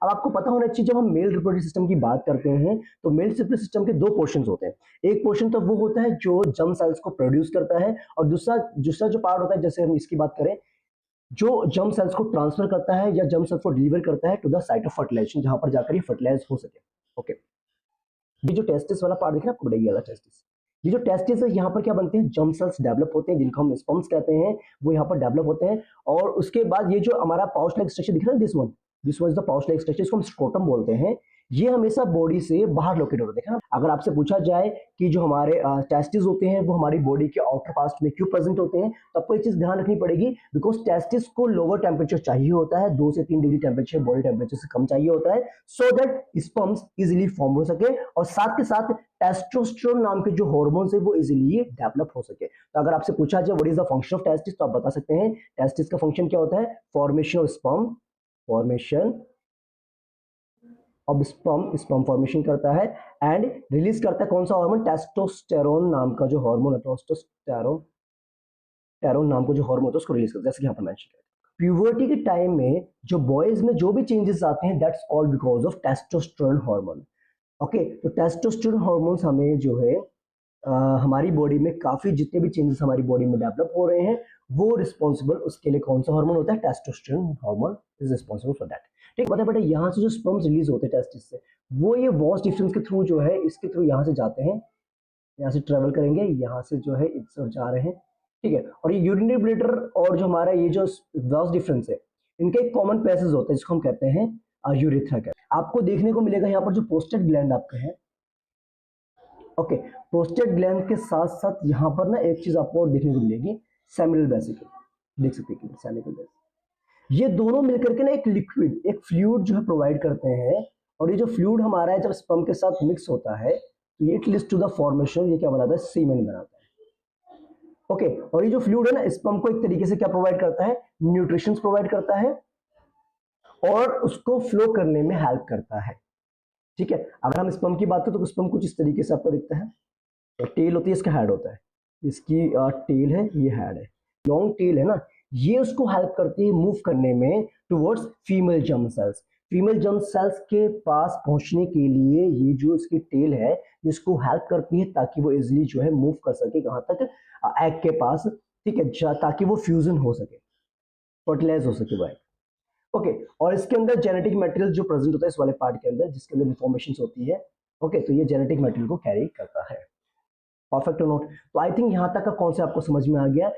अब आपको पता होना चाहिए, जब हम मेल रिप्रोडक्टिव सिस्टम की बात करते हैं तो मेल रिप्रोडक्टिव सिस्टम के दो पोर्शन होते हैं। एक पोर्शन तो वो होता है जो जर्म सेल्स को प्रोड्यूस करता है, और दूसरा दूसरा जो पार्ट होता है, जैसे हम इसकी बात करें, जो जर्म सेल्स को ट्रांसफर करता है या जर्म सेल्स को डिलीवर करता है to the site of fertilization, जहां पर जाकर ये फर्टिलाइज हो सके। ओके, ये जो टेस्टिस वाला पार्ट दिख रहा है आपको, बड़ा ये वाला टेस्टिस, ये जो टेस्टिस है यहाँ पर क्या बनते हैं, जर्म सेल्स डेवलप होते हैं जिनको हम स्पर्म्स कहते हैं, वो यहाँ पर डेवलप होते हैं। और उसके बाद ये जो हमारा पाउच लाइक स्ट्रक्चर दिख रहा है, this one is the pouch like structure, इसको हम स्क्रोटम बोलते हैं। ये हमेशा बॉडी से बाहर लोकेट होता है। देखा ना, अगर आपसे पूछा जाए कि जो हमारे टेस्टिस होते हैं वो हमारी बॉडी के आउटर पार्ट में क्यों प्रेजेंट होते हैं, तो आपको एक चीज ध्यान रखनी पड़ेगी, बिकॉज टेस्टिस को लोअर टेम्परेचर चाहिए होता है, 2 से 3 डिग्री टेम्परेचर बॉडी टेम्परेचर से कम चाहिए होता है, so that sperms easily form हो सके, और साथ के साथ टेस्टोस्टेरोन नाम के जो हार्मोन्स है वो इजिली डेवलप हो सके। तो अगर आपसे पूछा जाए what is the function of testis, तो आप बता सकते हैं टेस्टिस का फंक्शन क्या होता है, फॉर्मेशन ऑफ स्पर्म, फॉर्मेशन अब स्पर्म फॉर्मेशन करता है, एंड रिलीज करता है कौन सा हार्मोन, टेस्टोस्टेरोन नाम का जो हार्मोन है, टेस्टोस्टेरोन नाम का जो हार्मोन है उसको रिलीज करता है, जैसे कि यहाँ पर मेंशन किया। प्यूबर्टी के टाइम में जो बॉयज में जो भी चेंजेस आते हैं, that's all because of testosterone hormone. Okay, तो टेस्टोस्टेरोन हार्मोन्स हमें जो है हमारी बॉडी में काफी जितने भी चेंजेस हमारी बॉडी में डेवलप हो रहे हैं, वो रिस्पॉन्सिबल उसके लिए कौन सा हार्मोन होता है, testosterone hormone is responsible for that. ठीक, बता बेटा, यहाँ से जो स्पर्म्स रिलीज होते हैं टेस्टिस से, वो ये वॉस डिफरेंस के थ्रू जो है, इसके थ्रू यहाँ से जाते हैं, यहाँ से ट्रेवल करेंगे, यहाँ से जो है इस ओर जा रहे हैं। ठीक है, और ये यूरिनरी ब्लैडर और जो हमारा ये जो वॉस डिफरेंस है, इनके एक कॉमन पैसेज होते हैं जिसको हम कहते हैं यूरेथ्रा का। आपको देखने को मिलेगा यहाँ पर जो प्रोस्टेट ग्लैंड आपका है। ओके, प्रोस्टेट ग्लैंड के साथ साथ यहाँ पर ना एक चीज आपको और देखने को मिलेगी, सेमिनल वेसिकल, देख सकते हैं सेमिनल वेसिकल, ये दोनों मिलकर के ना एक लिक्विड, एक फ्लूइड जो है प्रोवाइड करते हैं। और ये जो फ्लूइड हमारा है जब स्पर्म के साथ मिक्स होता है तो ये it leads to the formation, ये क्या बनाता है, सीमेन बनाता है। ओके, और ये जो फ्लूइड है ना स्पर्म को एक तरीके से क्या प्रोवाइड करता है, न्यूट्रिशन प्रोवाइड करता है और उसको फ्लो करने में हेल्प करता है। ठीक है, अगर हम स्पर्म की बात करें तो स्पर्म कुछ इस तरीके से आपको दिखता है, टेल होती है, इसका हेड होता है, इसकी टेल है, ये हेड है, लॉन्ग टेल है ना, ये उसको हेल्प करती है मूव करने में towards female germ cells. Female germ cells के पास पहुंचने के लिए ये जो इसकी टेल है इसको हेल्प करती है ताकि वो इजिली जो है मूव कर सके, कहां तक, एग के पास। ठीक है, ताकि वो फ्यूजन हो सके, फर्टिलाइज हो सके वो एग। ओके, और इसके अंदर जेनेटिक मटेरियल जो प्रेजेंट होता है इस वाले पार्ट के अंदर, जिसके अंदर इन्फॉर्मेशन होती है। ओके, तो ये जेनेटिक मटेरियल को कैरी करता है। Perfect note. तो आई थिंक यहां तक का कॉन्सेप्ट आपको समझ में आ गया।